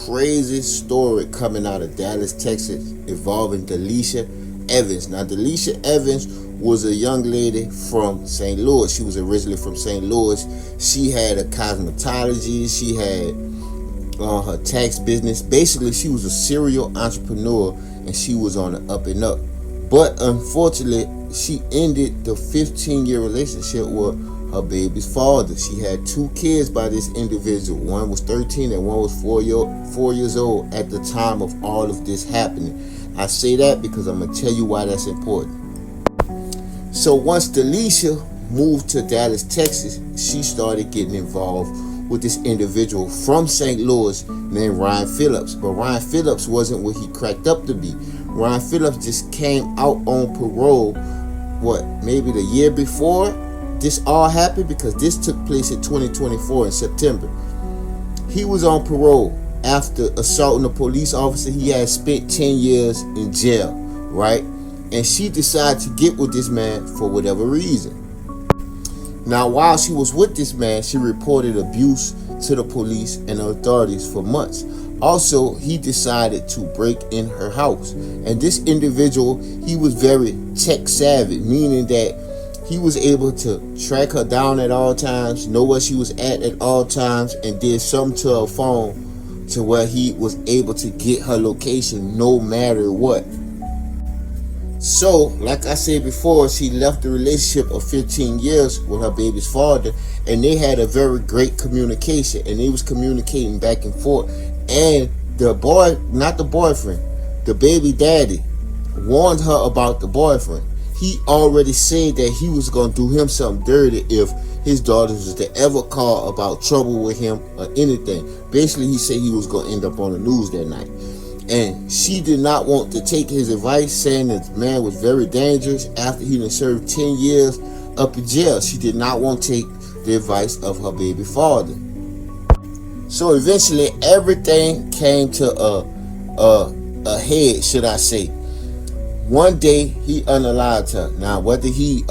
crazy story coming out of Dallas, Texas, involving Delisha Evans. Now, Delisha Evans was a young lady from St. Louis. She was originally from St. Louis. She had a cosmetology. She had her tax business. Basically, she was a serial entrepreneur, and she was on the up and up. But unfortunately, she ended the 15-year relationship with her baby's father. She had 2 kids by this individual. One was 13 and one was 4 years old at the time of all of this happening. I say that because I'm going to tell you why that's important. So once Delisha moved to Dallas, Texas, she started getting involved with this individual from St. Louis named Ryan Phillips. But Ryan Phillips wasn't what he cracked up to be. Ryan Phillips just came out on parole, maybe the year before this all happened, because this took place in 2024 in September. He was on parole after assaulting a police officer. He had spent 10 years in jail, right? And she decided to get with this man for whatever reason. Now, while she was with this man, she reported abuse to the police and authorities for months. Also, he decided to break in her house. And this individual, he was very tech savvy, meaning that he was able to track her down at all times, know where she was at all times, and did something to her phone to where he was able to get her location no matter what. So, like I said before, she left the relationship of 15 years with her baby's father, and they had a very great communication, and they was communicating back and forth. And the boy, not the boyfriend, the baby daddy, warned her about the boyfriend. He already said that he was going to do him something dirty if his daughter was to ever call about trouble with him or anything. Basically, he said he was going to end up on the news that night. And she did not want to take his advice, saying that the man was very dangerous after he had served 10 years up in jail. She did not want to take the advice of her baby father. So eventually, everything came to a head, should I say. One day, he unalived her. Now, whether he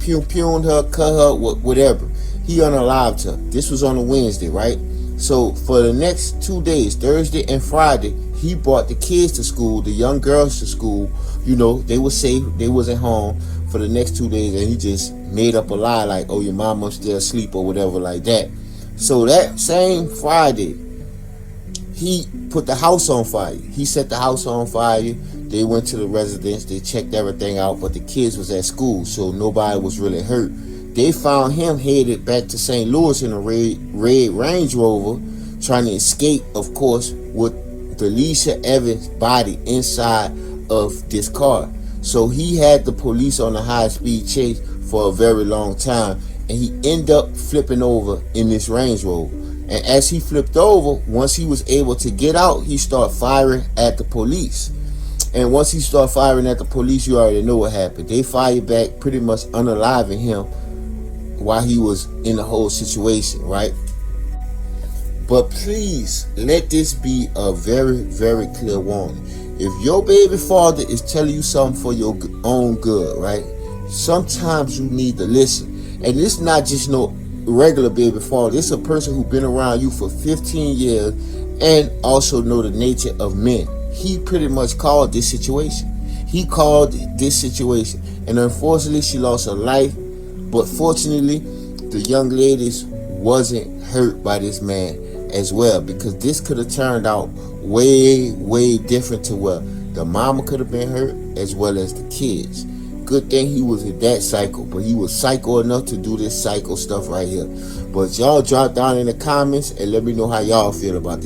pew-pewed her, cut her, whatever, he unalived her. This was on a Wednesday, right? So for the next 2 days, Thursday and Friday, he brought the kids to school, the young girls to school. You know, they were safe, they wasn't home for the next 2 days, and he just made up a lie like, oh, your mama's still asleep or whatever like that. So that same Friday, he put the house on fire. He set the house on fire. They went to the residence, they checked everything out, but the kids was at school, so nobody was really hurt. They found him headed back to St. Louis in a red Range Rover, trying to escape, of course, with Delisha Evans' body inside of this car. So he had the police on a high-speed chase for a very long time, and he ended up flipping over in this Range Rover. And as he flipped over, once he was able to get out, he started firing at the police. And once he started firing at the police, you already know what happened. They fired back, pretty much unaliving him while he was in the whole situation, right? But please, let this be a very, very clear warning. If your baby father is telling you something for your own good, right? Sometimes you need to listen. And it's not just no regular baby father. It's a person who's been around you for 15 years and also know the nature of men. He pretty much called this situation. He called this situation. And unfortunately, she lost her life. But fortunately, the young ladies wasn't hurt by this man as well, because this could have turned out way, way different to where the mama could have been hurt as well as the kids. Good thing he was in that cycle, but he was psycho enough to do this psycho stuff right here. But y'all drop down in the comments and let me know how y'all feel about this.